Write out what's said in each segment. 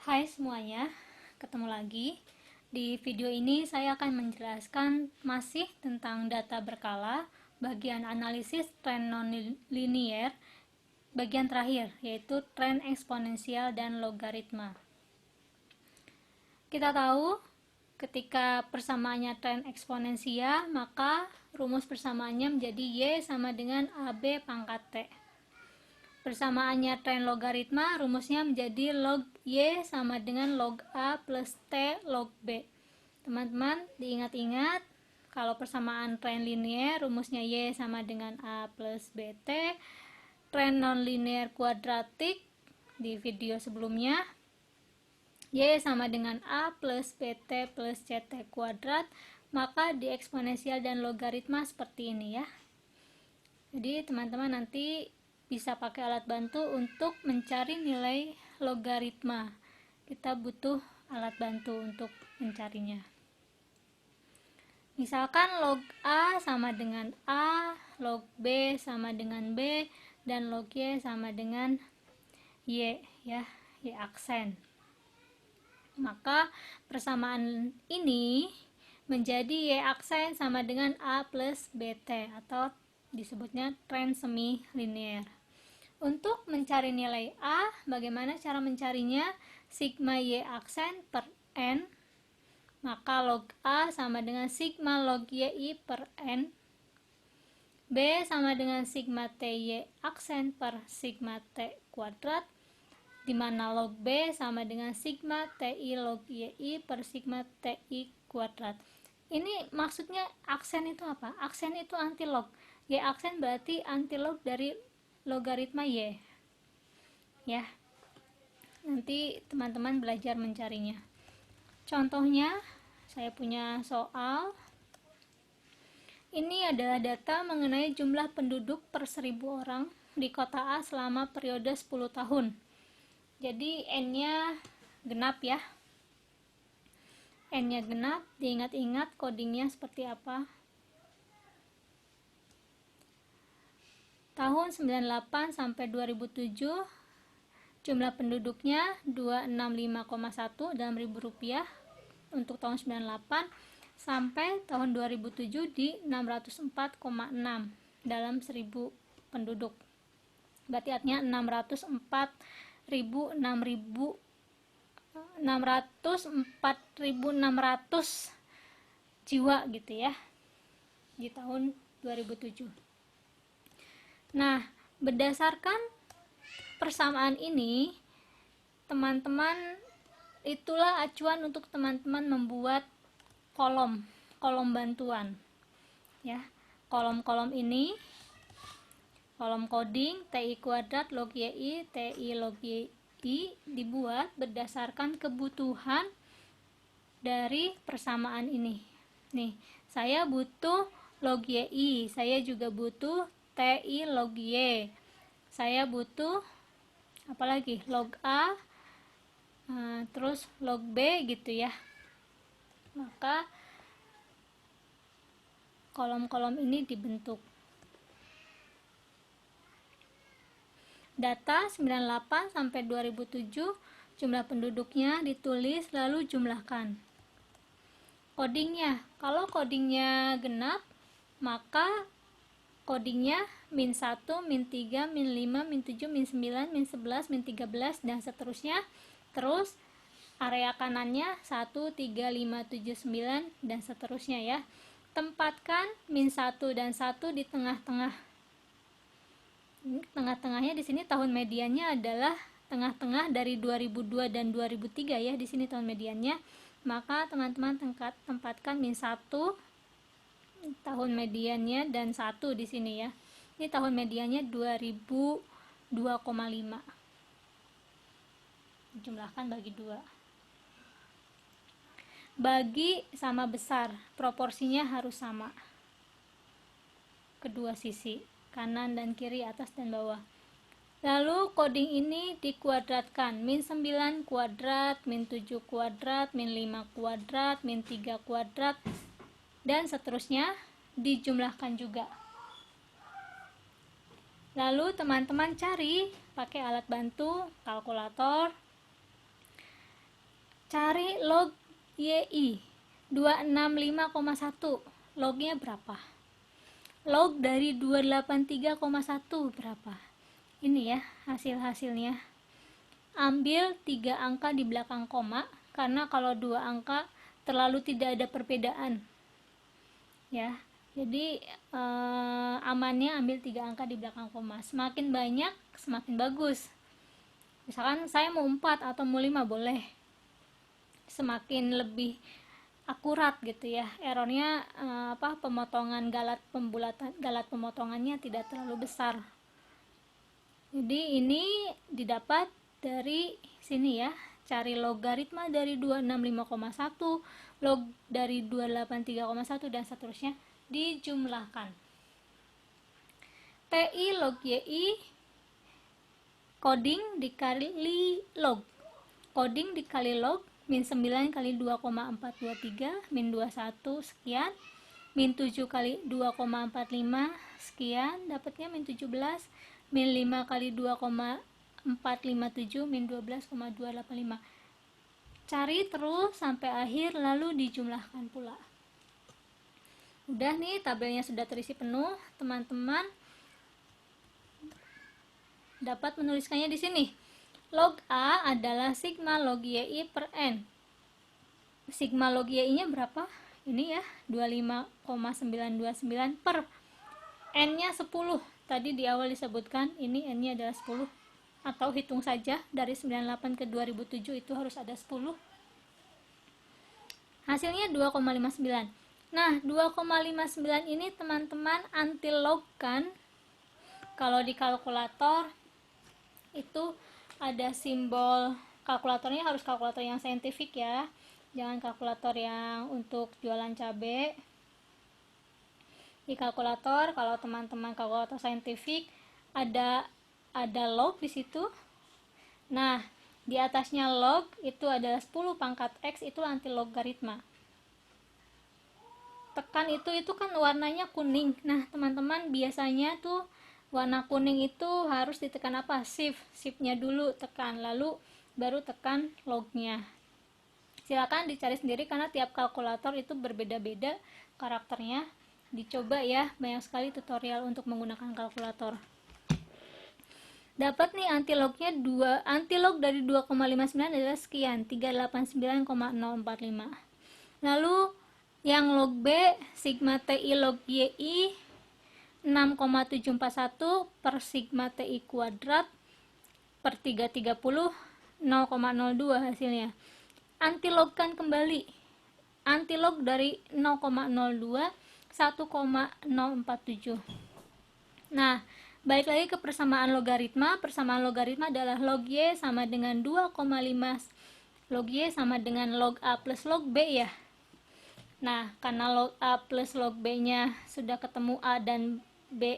Hai semuanya, ketemu lagi. Di video ini saya akan menjelaskan masih tentang data berkala, bagian analisis tren nonlinier, bagian terakhir yaitu tren eksponensial dan logaritma. Kita tahu ketika persamaannya tren eksponensial, maka rumus persamaannya menjadi Y sama dengan AB pangkat T. Persamaannya tren logaritma, rumusnya menjadi log Y sama dengan log A plus T log B. Teman-teman diingat-ingat, kalau persamaan tren linier, rumusnya Y sama dengan A plus BT. Tren nonlinear kuadratik di video sebelumnya, Y sama dengan A plus BT plus CT kuadrat. Maka di eksponensial dan logaritma seperti ini ya. Jadi teman-teman nanti bisa pakai alat bantu untuk mencari nilai logaritma. Kita butuh alat bantu untuk mencarinya. Misalkan log A sama dengan A, log B sama dengan B, dan log Y sama dengan Y, ya, Y aksen. Maka persamaan ini menjadi Y aksen sama dengan A plus BT atau disebutnya tren semi linear. Untuk mencari nilai A, bagaimana cara mencarinya? Sigma Y aksen per N, maka log A sama dengan sigma log YI per N. B sama dengan sigma TY aksen per sigma T kuadrat, di mana log B sama dengan sigma TI log YI per sigma TI kuadrat. Ini maksudnya aksen itu apa? Aksen itu antilog. Y aksen berarti antilog dari logaritma Y. Ya. Nanti teman-teman belajar mencarinya. Contohnya, saya punya soal. Ini adalah data mengenai jumlah penduduk per 1000 orang di kota A selama periode 10 tahun. Jadi N-nya genap ya. N-nya genap, diingat-ingat codingnya seperti apa. Tahun 98 sampai 2007 jumlah penduduknya 265,1 dalam ribu rupiah untuk tahun 98 sampai tahun 2007 di 604,6 dalam 1000 penduduk. Berarti artinya 604.600 jiwa gitu ya di tahun 2007. Nah, berdasarkan persamaan ini, teman-teman, itulah acuan untuk teman-teman membuat kolom bantuan ya. Kolom-kolom ini, kolom coding TI kuadrat log YI TI log YI dibuat berdasarkan kebutuhan dari persamaan ini. Nih, saya butuh log YI, saya juga butuh TI log Y, saya butuh apalagi log A, terus log B gitu ya. Maka kolom-kolom ini dibentuk. Data 98 sampai 2007 jumlah penduduknya ditulis lalu jumlahkan. Codingnya, kalau codingnya genap, maka codingnya min 1, min 3, min 5, min 7, min 9, min 11, min 13, dan seterusnya. Terus area kanannya 1, 3, 5, 7, 9, dan seterusnya ya. Tempatkan min 1 dan 1 di tengah-tengah. Tengah-tengahnya di sini tahun mediannya adalah tengah-tengah dari 2002 dan 2003 ya. Di sini tahun mediannya. Maka teman-teman tempatkan min 1 tahun mediannya dan 1 di sini ya. Ini tahun mediannya 2002,5. Jumlahkan bagi 2. Bagi sama besar, proporsinya harus sama. Kedua sisi, kanan dan kiri, atas dan bawah. Lalu coding ini dikuadratkan, min 9 kuadrat, min 7 kuadrat, min 5 kuadrat, min 3 kuadrat, dan seterusnya dijumlahkan juga. Lalu teman-teman cari pakai alat bantu kalkulator Cari log YI 265,1. Lognya berapa? Log dari 283,1 berapa? Ini ya hasil-hasilnya. Ambil 3 angka di belakang koma, karena kalau 2 angka terlalu tidak ada perbedaan ya. Jadi amannya ambil 3 angka di belakang koma. Semakin banyak semakin bagus. Misalkan saya mau 4 atau mau 5 boleh. Semakin lebih akurat gitu ya. Errornya pemotongan galat pemotongannya tidak terlalu besar. Jadi ini didapat dari sini ya. Cari logaritma dari 265,1, log dari 283,1 dan seterusnya, dijumlahkan. TI log YI coding dikali log. Coding dikali log, min 9 kali 2,423, min 21 sekian, min 7 kali 2,45 sekian, dapatnya min 17, min 5 kali 2,457, min 12,285. Cari terus sampai akhir, lalu dijumlahkan pula. Udah nih, tabelnya sudah terisi penuh. Teman-teman dapat menuliskannya di sini. Log A adalah sigma log YI per N. Sigma log YI-nya berapa? Ini ya, 25,929 per N-nya 10. Tadi di awal disebutkan, ini N-nya adalah 10. Atau hitung saja, dari 98 ke 2007 itu harus ada 10. Hasilnya 2,59. Nah, 2,59 ini teman-teman antilog kan? Kalau di kalkulator itu ada simbol, kalkulatornya harus kalkulator yang saintifik ya, jangan kalkulator yang untuk jualan cabai. Di kalkulator, kalau teman-teman kalkulator saintifik, ada log di situ. Nah, di atasnya log itu adalah 10 pangkat X, itu antilogaritma. Tekan itu kan warnanya kuning. Nah, teman-teman biasanya tuh warna kuning itu harus ditekan apa? Shift-nya dulu tekan, lalu baru tekan lognya. Silakan dicari sendiri karena tiap kalkulator itu berbeda-beda karakternya. Dicoba ya, banyak sekali tutorial untuk menggunakan kalkulator. Dapat nih antilognya 2. Antilog dari 2,59 adalah sekian, 389,045. Lalu yang log B, sigma TI log YI 6,741 per sigma TI kuadrat per 330, 0,02 hasilnya. Antilogkan kembali. Antilog dari 0,02, 1,047. Nah, balik lagi ke persamaan logaritma. Persamaan logaritma adalah log Y sama dengan 2,5. Log Y sama dengan log A plus log B ya. Nah, karena log A plus log B nya sudah ketemu, A dan B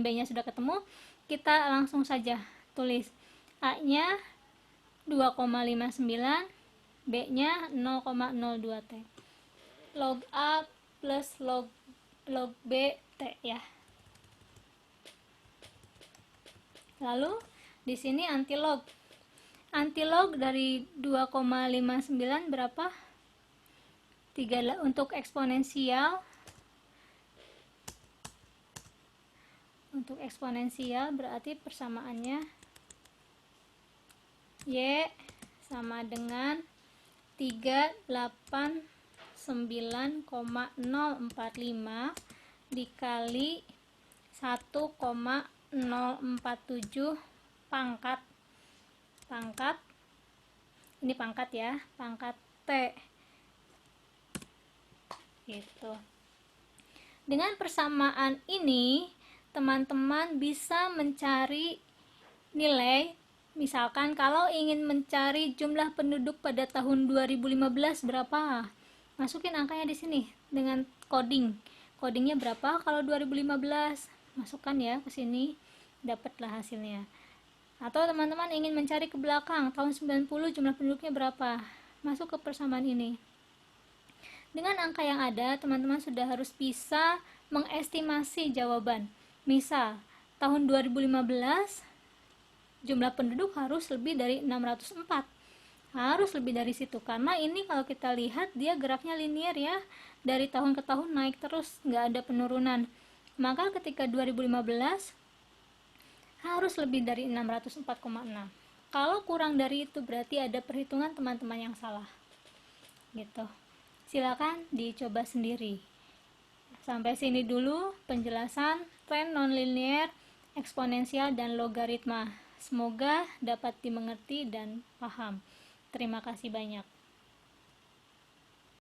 nya sudah ketemu, kita langsung saja tulis A nya 2,59, B nya 0,02 T. Log A plus log B T ya. Lalu di sini antilog. Antilog dari 2,59 berapa? 3 untuk eksponensial. Untuk eksponensial berarti persamaannya Y sama dengan 389,045 dikali 1,047 pangkat ini pangkat ya, pangkat T gitu. Dengan persamaan ini teman-teman bisa mencari nilai. Misalkan kalau ingin mencari jumlah penduduk pada tahun 2015 berapa, masukin angkanya di sini dengan codingnya berapa kalau 2015, masukkan ya ke sini, dapatlah hasilnya. Atau teman-teman ingin mencari ke belakang tahun 90 jumlah penduduknya berapa, masuk ke persamaan ini. Dengan angka yang ada, teman-teman sudah harus bisa mengestimasi jawaban. Misal tahun 2015 jumlah penduduk harus lebih dari 604. Harus lebih dari situ, karena ini kalau kita lihat dia geraknya linear ya, dari tahun ke tahun naik terus, nggak ada penurunan. Maka ketika 2015 harus lebih dari 604,6. Kalau kurang dari itu berarti ada perhitungan teman-teman yang salah gitu. Silakan dicoba sendiri. Sampai sini dulu penjelasan tren nonlinear, eksponensial, dan logaritma. Semoga dapat dimengerti dan paham. Terima kasih banyak.